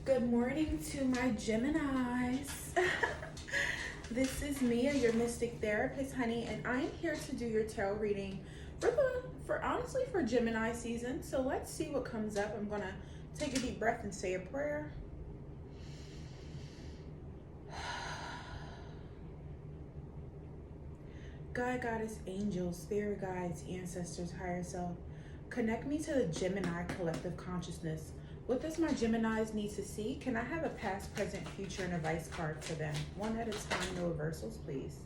Good morning to my Geminis. This is Mia, your mystic therapist, honey, and I'm here to do your tarot reading for Gemini season. So let's see what comes up. I'm gonna take a deep breath and say a prayer. God, Goddess, angels, spirit guides, ancestors, higher self, connect me to the Gemini collective consciousness. What does my Geminis need to see? Can I have a past, present, future, and advice card for them? One at a time, no reversals, please.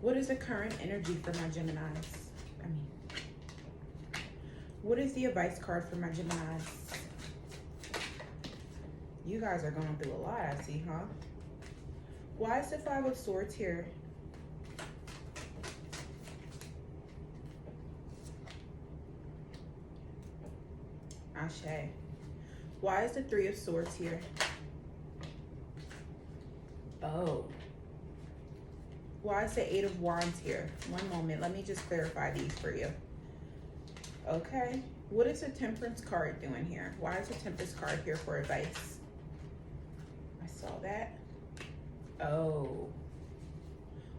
What is the current energy for my Geminis? What is the advice card for my Geminis? You guys are going through a lot, I see, huh? Why is the Five of Swords here? Ashe. Why is the Three of Swords here? Oh. Why is the Eight of Wands here? One moment. Let me just clarify these for you. Okay. What is the Temperance card doing here? Why is the Temperance card here for advice? I saw that. Oh.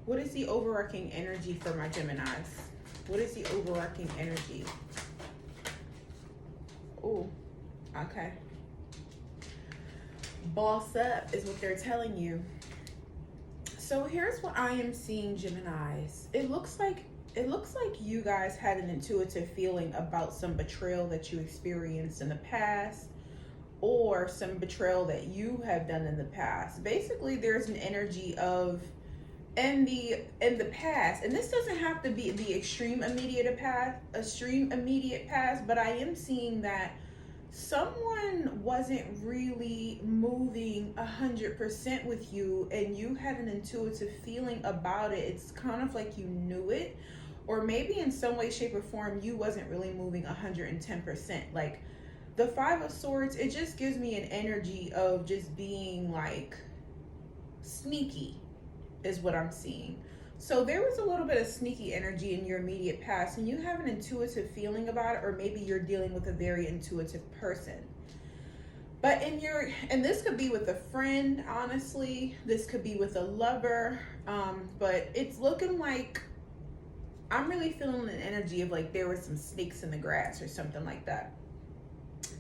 What is the overarching energy for my Geminis? What is the overarching energy? Oh, okay. Boss up is what they're telling you. So here's what I am seeing, Geminis. It looks like you guys had an intuitive feeling about some betrayal that you experienced in the past, or some betrayal that you have done in the past. Basically, there's an energy of in the past, and this doesn't have to be the extreme immediate past, but I am seeing that someone wasn't really moving 100% with you, and you had an intuitive feeling about it. It's kind of like you knew it, or maybe in some way, shape, or form you wasn't really moving 110%. Like the Five of Swords, it just gives me an energy of just being like sneaky is what I'm seeing. So there was a little bit of sneaky energy in your immediate past, and you have an intuitive feeling about it, or maybe you're dealing with a very intuitive person. But and this could be with a friend, honestly, this could be with a lover, but it's looking like I'm really feeling an energy of like there were some snakes in the grass or something like that.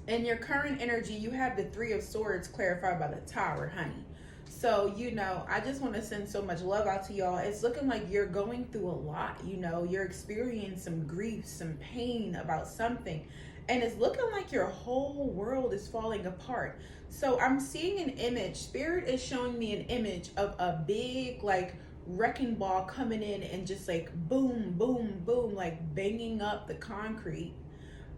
In your current energy, you have the Three of Swords clarified by the Tower, honey. So, I just want to send so much love out to y'all. It's looking like you're going through a lot, you're experiencing some grief, some pain about something. And it's looking like your whole world is falling apart. So I'm seeing an image. Spirit is showing me an image of a big, like, wrecking ball coming in and just like boom, boom, boom, like banging up the concrete.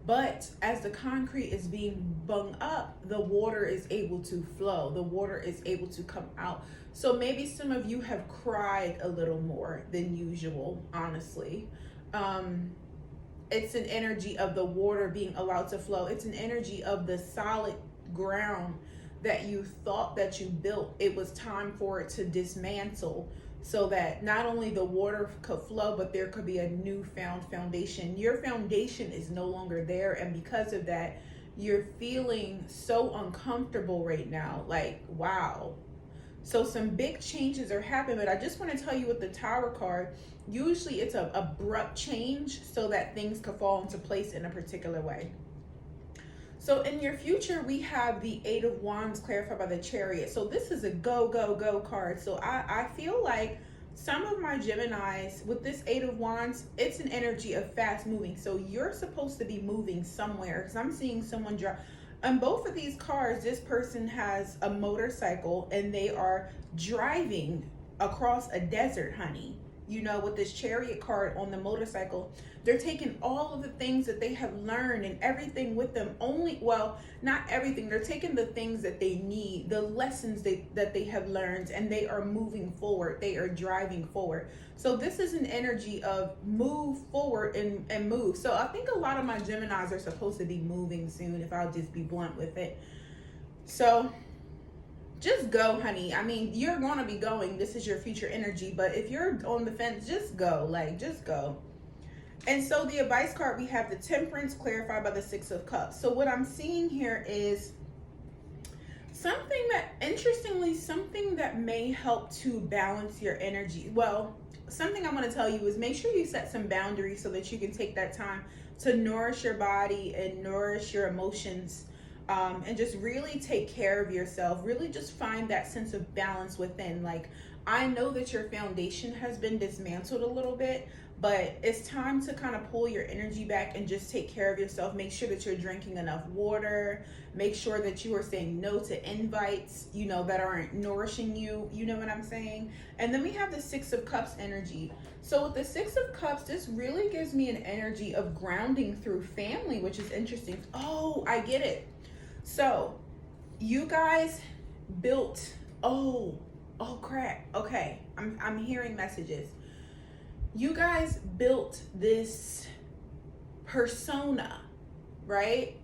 But as the concrete is being bung up, the water is able to flow. The water is able to come out. So maybe some of you have cried a little more than usual, honestly. It's an energy of the water being allowed to flow. It's an energy of the solid ground that you thought that you built. It was time for it to dismantle, so that not only the water could flow, but there could be a newfound foundation. Your foundation is no longer there, and because of that, you're feeling so uncomfortable right now. Like, wow. So some big changes are happening, but I just want to tell you with the Tower card, usually it's an abrupt change so that things could fall into place in a particular way. So in your future, we have the Eight of Wands clarified by the Chariot. So this is a go, go, go card. So I feel like some of my Geminis, with this Eight of Wands, it's an energy of fast moving. So you're supposed to be moving somewhere, because I'm seeing someone drive. On both of these cards, this person has a motorcycle and they are driving across a desert, honey. With this Chariot card on the motorcycle, they're taking all of the things that they have learned and everything with them. Not everything. They're taking the things that they need, the lessons that they have learned, and they are moving forward. They are driving forward. So this is an energy of move forward and move. So I think a lot of my Geminis are supposed to be moving soon, if I'll just be blunt with it. So just go, honey. I mean, you're going to be going. This is your future energy. But if you're on the fence, just go. Just go. And so the advice card, we have the Temperance clarified by the Six of Cups. So what I'm seeing here is something that, interestingly, something that may help to balance your energy. Well, something I want to tell you is make sure you set some boundaries so that you can take that time to nourish your body and nourish your emotions, and just really take care of yourself. Really just find that sense of balance within. Like, I know that your foundation has been dismantled a little bit, but it's time to kind of pull your energy back and just take care of yourself. Make sure that you're drinking enough water. Make sure that you are saying no to invites, you know, that aren't nourishing you. You know what I'm saying? And then we have the Six of Cups energy. So with the Six of Cups, this really gives me an energy of grounding through family, which is interesting. Oh, I get it. So you guys built, oh crap. Okay, I'm hearing messages. You guys built this persona, right?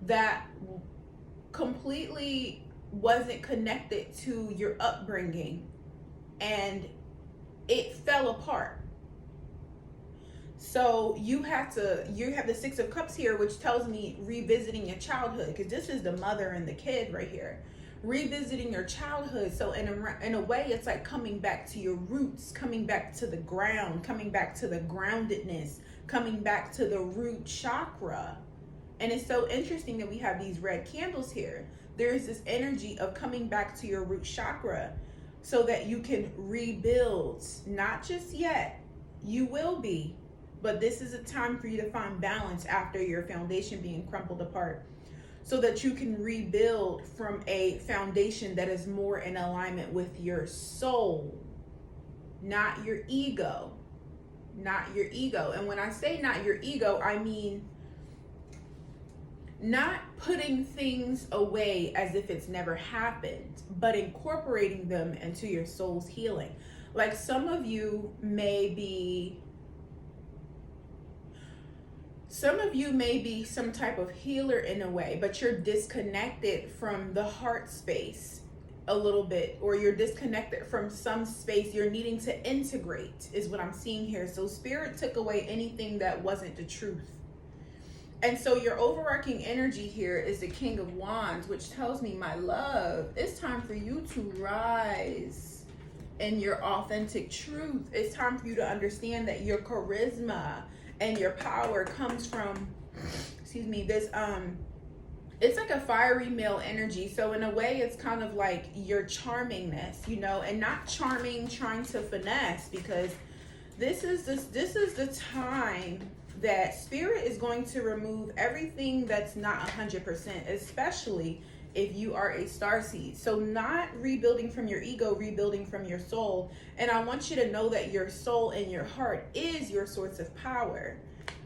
That completely wasn't connected to your upbringing, and it fell apart. So you have the Six of Cups here, which tells me revisiting your childhood, because this is the mother and the kid right here. Revisiting your childhood. So in a way, it's like coming back to your roots, coming back to the ground, coming back to the groundedness, coming back to the root chakra. And it's so interesting that we have these red candles here. There is this energy of coming back to your root chakra so that you can rebuild. Not just yet, you will be, but this is a time for you to find balance after your foundation being crumpled apart, so that you can rebuild from a foundation that is more in alignment with your soul, not your ego. Not your ego. And when I say not your ego, I mean not putting things away as if it's never happened, but incorporating them into your soul's healing. Like, some of you may be some type of healer in a way, but you're disconnected from the heart space a little bit, or you're disconnected from some space you're needing to integrate, is what I'm seeing here. So Spirit took away anything that wasn't the truth. And so your overarching energy here is the King of Wands, which tells me, my love, it's time for you to rise in your authentic truth. It's time for you to understand that your charisma and your power comes from, this, it's like a fiery male energy. So in a way, it's kind of like your charmingness, you know, and not charming, trying to finesse, because this is the time that Spirit is going to remove everything that's not 100%, especially if you are a starseed. So not rebuilding from your ego, rebuilding from your soul. And I want you to know that your soul and your heart is your source of power.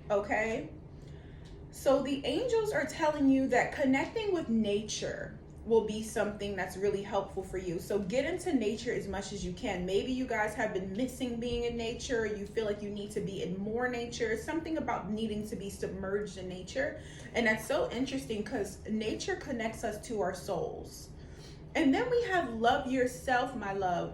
Okay? So the angels are telling you that connecting with nature will be something that's really helpful for you. So get into nature as much as you can. Maybe you guys have been missing being in nature. You feel like you need to be in more nature. Something about needing to be submerged in nature. And that's so interesting, because nature connects us to our souls. And then we have love yourself, my love.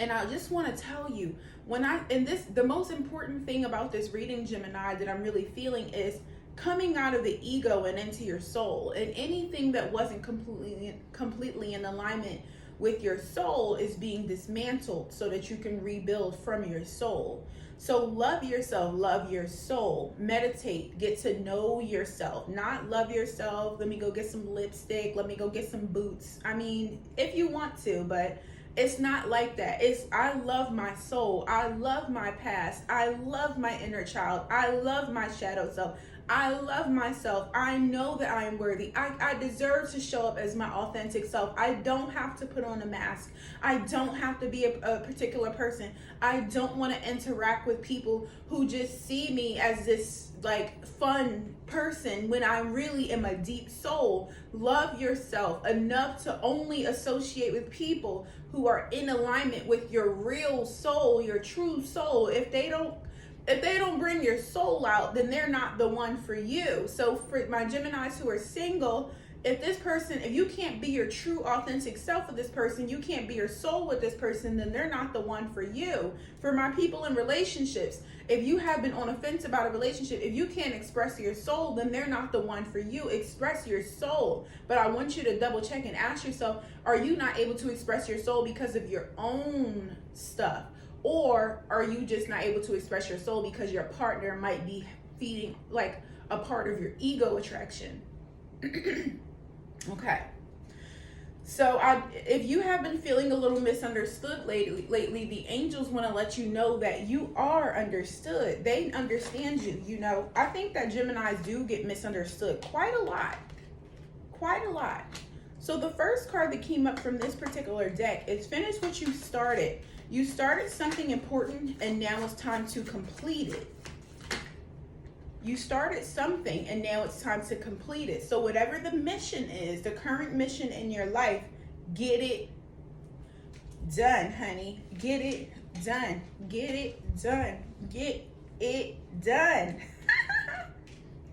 And I just want to tell you, the most important thing about this reading, Gemini, that I'm really feeling is coming out of the ego and into your soul. And anything that wasn't completely in alignment with your soul is being dismantled so that you can rebuild from your soul. So love yourself, love your soul, meditate, get to know yourself. Not love yourself, let me go get some lipstick, let me go get some boots. I mean, if you want to, but it's not like that. It's, I love my soul, I love my past, I love my inner child, I love my shadow self, I love myself. I know that I am worthy. I deserve to show up as my authentic self. I don't have to put on a mask. I don't have to be a particular person. I don't want to interact with people who just see me as this like fun person when I really am a deep soul. Love yourself enough to only associate with people who are in alignment with your real soul, your true soul. If they don't bring your soul out, then they're not the one for you. So for my Geminis who are single if you can't be your true authentic self with this person, you can't be your soul with this person, then they're not the one for you. For my people in relationships, if you have been on a fence about a relationship, if you can't express your soul, then they're not the one for you. Express your soul. But I want you to double check and ask yourself, are you not able to express your soul because of your own stuff? Or are you just not able to express your soul because your partner might be feeding like a part of your ego attraction? Okay. So if you have been feeling a little misunderstood lately, the angels want to let you know that you are understood. They understand you, you know. I think that Geminis do get misunderstood quite a lot. Quite a lot. So the first card that came up from this particular deck is finish what you started. You started something important and now it's time to complete it. You started something and now it's time to complete it. So whatever the mission is, the current mission in your life, get it done, honey. Get it done. Get it done. Get it done.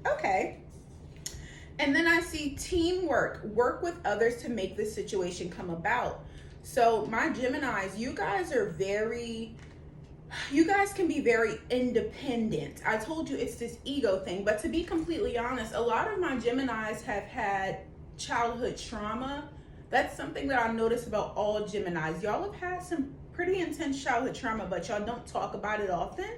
Okay. And then I see teamwork. Work with others to make the situation come about. So my Geminis, you guys can be very independent. I told you it's this ego thing, but to be completely honest, a lot of my Geminis have had childhood trauma. That's something that I notice about all Geminis. Y'all have had some pretty intense childhood trauma, but y'all don't talk about it often,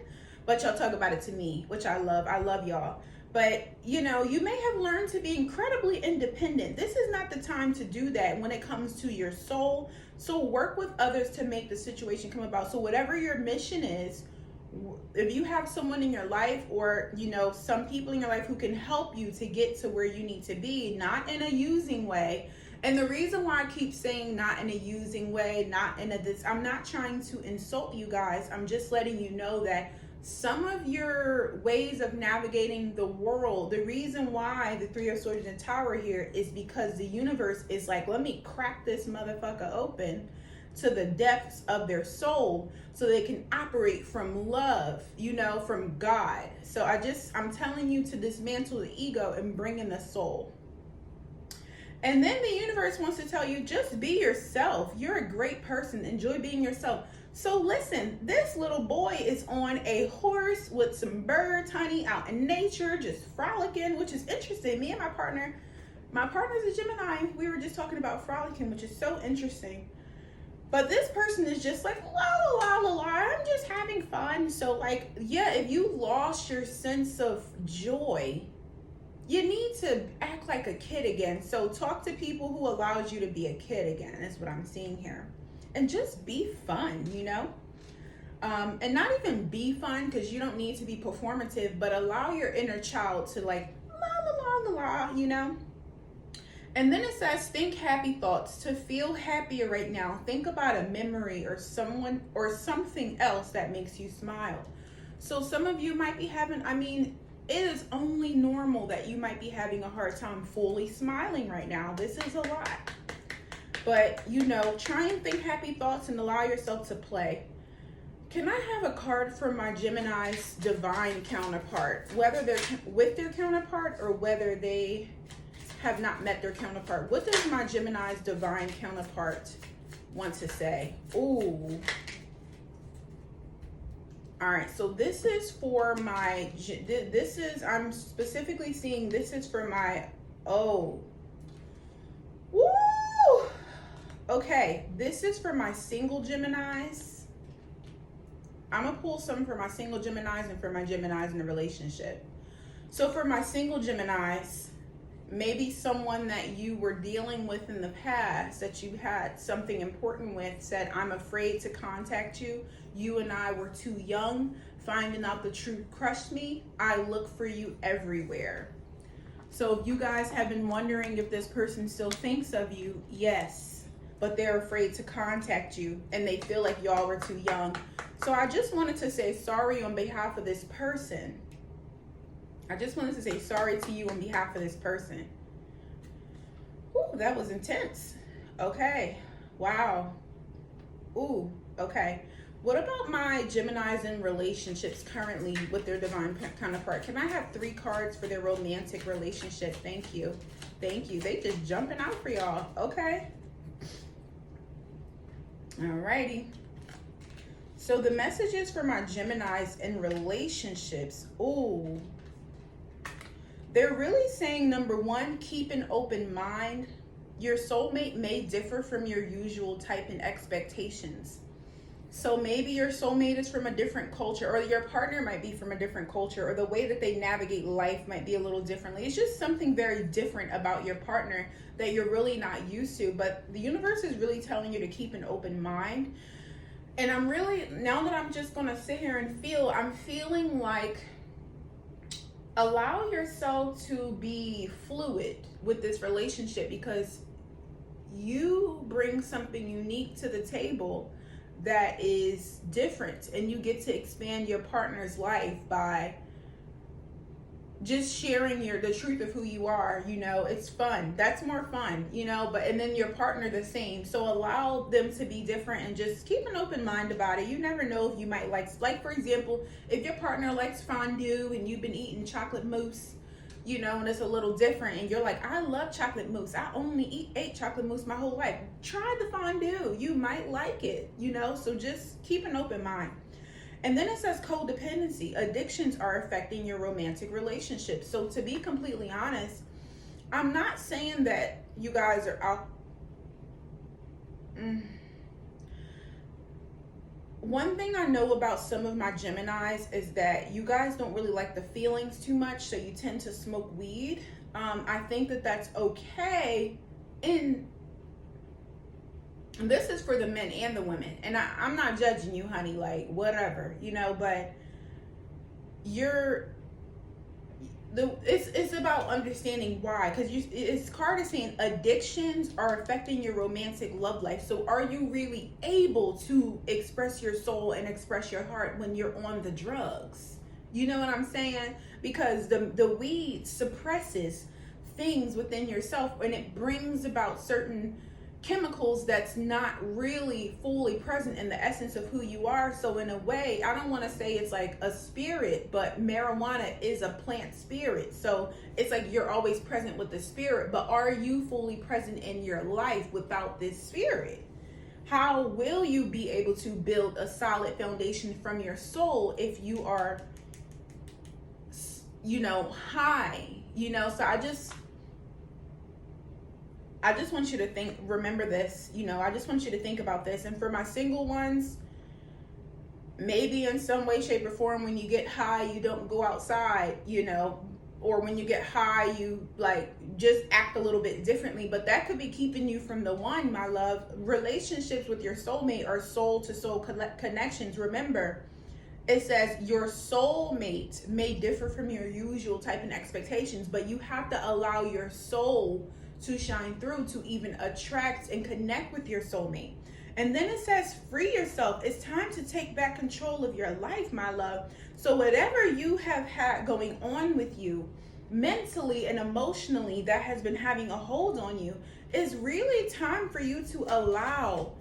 but y'all talk about it to me, which I love. I love y'all. But, you know, you may have learned to be incredibly independent. This is not the time to do that when it comes to your soul. So work with others to make the situation come about. So whatever your mission is, if you have someone in your life or, you know, some people in your life who can help you to get to where you need to be, not in a using way. And the reason why I keep saying not in a using way, not in a this, I'm not trying to insult you guys. I'm just letting you know that some of your ways of navigating the world, the reason why the Three of Swords and Tower here is because the universe is like, let me crack this motherfucker open to the depths of their soul so they can operate from love, you know, from God. So I'm telling you to dismantle the ego and bring in the soul. And then the universe wants to tell you, just be yourself. You're a great person. Enjoy being yourself. So listen, this little boy is on a horse with some birds, honey, out in nature, just frolicking, which is interesting. Me and my partner's a Gemini. We were just talking about frolicking, which is so interesting. But this person is just like, la, la, la, la, I'm just having fun. So like, yeah, if you lost your sense of joy, you need to act like a kid again. So talk to people who allows you to be a kid again, is what I'm seeing here. And just be fun, you know? And not even be fun, because you don't need to be performative, but allow your inner child to like, la, la, la, la, la, you know? And then it says, think happy thoughts. To feel happier right now, think about a memory or someone or something else that makes you smile. So some of you might be having, it is only normal that you might be having a hard time fully smiling right now. This is a lot. But, you know, try and think happy thoughts and allow yourself to play. Can I have a card for my Gemini's divine counterpart? Whether they're with their counterpart or whether they have not met their counterpart. What does my Gemini's divine counterpart want to say? Ooh. All right, so this is for my, I'm specifically seeing this is for my, Woo! Okay, this is for my single Geminis. I'm gonna pull some for my single Geminis and for my Geminis in a relationship. So for my single Geminis, maybe someone that you were dealing with in the past that you had something important with said, I'm afraid to contact you. You and I were too young. Finding out the truth crushed me. I look for you everywhere. So if you guys have been wondering if this person still thinks of you, yes. But they're afraid to contact you and they feel like y'all were too young. So I just wanted to say sorry on behalf of this person. I just wanted to say sorry to you on behalf of this person. Ooh, that was intense. Okay. Wow. Ooh, okay. What about my Geminis in relationships currently with their divine counterpart? Can I have 3 cards for their romantic relationship? Thank you. Thank you. They just jumping out for y'all. Okay. Alrighty. So the messages for my Geminis in relationships. Ooh. They're really saying, number 1, keep an open mind. Your soulmate may differ from your usual type and expectations. So maybe your soulmate is from a different culture, or your partner might be from a different culture, or the way that they navigate life might be a little differently. It's just something very different about your partner that you're really not used to. But the universe is really telling you to keep an open mind. And I'm really, now that I'm just going to sit here and feel, I'm feeling like allow yourself to be fluid with this relationship, because you bring something unique to the table that is different, and you get to expand your partner's life by just sharing the truth of who you are. You know, it's fun. That's more fun, you know, and then your partner the same. So allow them to be different and just keep an open mind about it. You never know if you might like for example, if your partner likes fondue and you've been eating chocolate mousse, you know, and it's a little different, and you're like, I love chocolate mousse. I only ate chocolate mousse my whole life. Try the fondue. You might like it, you know, so just keep an open mind. And then it says codependency. Addictions are affecting your romantic relationships. So to be completely honest, I'm not saying that you guys are out. One thing I know about some of my Geminis is that you guys don't really like the feelings too much, so you tend to smoke weed. I think that that's okay. And this is for the men and the women. And I'm not judging you, honey, like whatever, you know, but it's about understanding why, because it's card is saying addictions are affecting your romantic love life. So are you really able to express your soul and express your heart when you're on the drugs? You know what I'm saying? Because the weed suppresses things within yourself, and it brings about certain chemicals that's not really fully present in the essence of who you are. So in a way, I don't want to say it's like a spirit, but marijuana is a plant spirit. So it's like you're always present with the spirit, but are you fully present in your life without this spirit? How will you be able to build a solid foundation from your soul if you are, you know, high, you know? So I just want you to remember this, you know, I just want you to think about this. And for my single ones, maybe in some way, shape, or form, when you get high, you don't go outside, you know, or when you get high, you like just act a little bit differently. But that could be keeping you from the one, my love. Relationships with your soulmate are soul to soul connections. Remember, it says your soulmate may differ from your usual type and expectations, but you have to allow your soul to shine through to even attract and connect with your soulmate. And then it says free yourself. It's time to take back control of your life, my love. So whatever you have had going on with you mentally and emotionally that has been having a hold on you, is really time for you to allow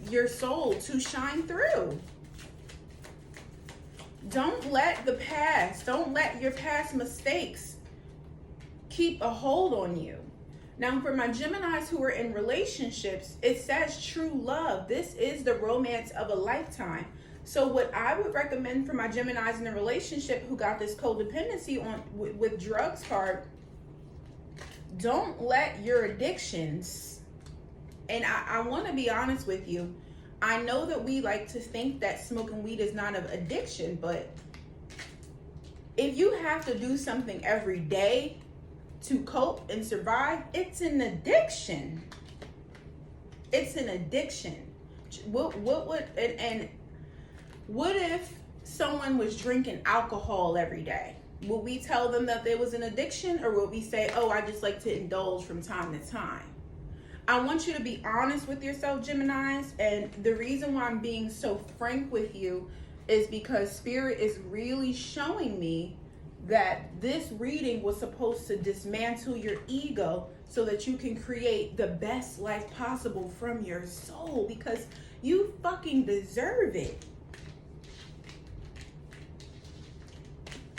your soul to shine through. Don't let your past mistakes keep a hold on you. Now, for my Geminis who are in relationships, it says true love. This is the romance of a lifetime. So what I would recommend for my Geminis in a relationship who got this codependency on with drugs card, don't let your addictions, and I want to be honest with you, I know that we like to think that smoking weed is not an addiction, but if you have to do something every day to cope and survive, it's an addiction. It's an addiction. What if someone was drinking alcohol every day? Will we tell them that there was an addiction, or will we say, oh, I just like to indulge from time to time? I want you to be honest with yourself, Geminis, and the reason why I'm being so frank with you is because Spirit is really showing me that this reading was supposed to dismantle your ego so that you can create the best life possible from your soul, because You fucking deserve it.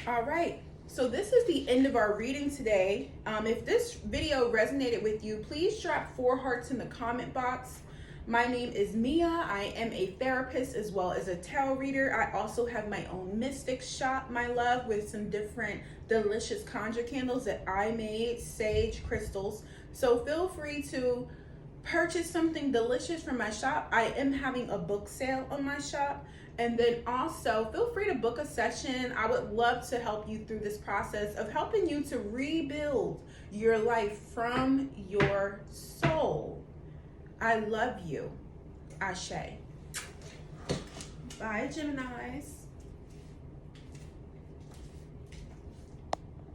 All right. So this is the end of our reading today. If this video resonated with you, please drop 4 hearts in the comment box. My name is Mia. I am a therapist as well as a tarot reader. I also have my own mystic shop, my love, with some different delicious conjure candles that I made, sage crystals. So feel free to purchase something delicious from my shop. I am having a book sale on my shop. And then also feel free to book a session. I would love to help you through this process of helping you to rebuild your life from your soul. I love you. Ashe. Bye, Geminis.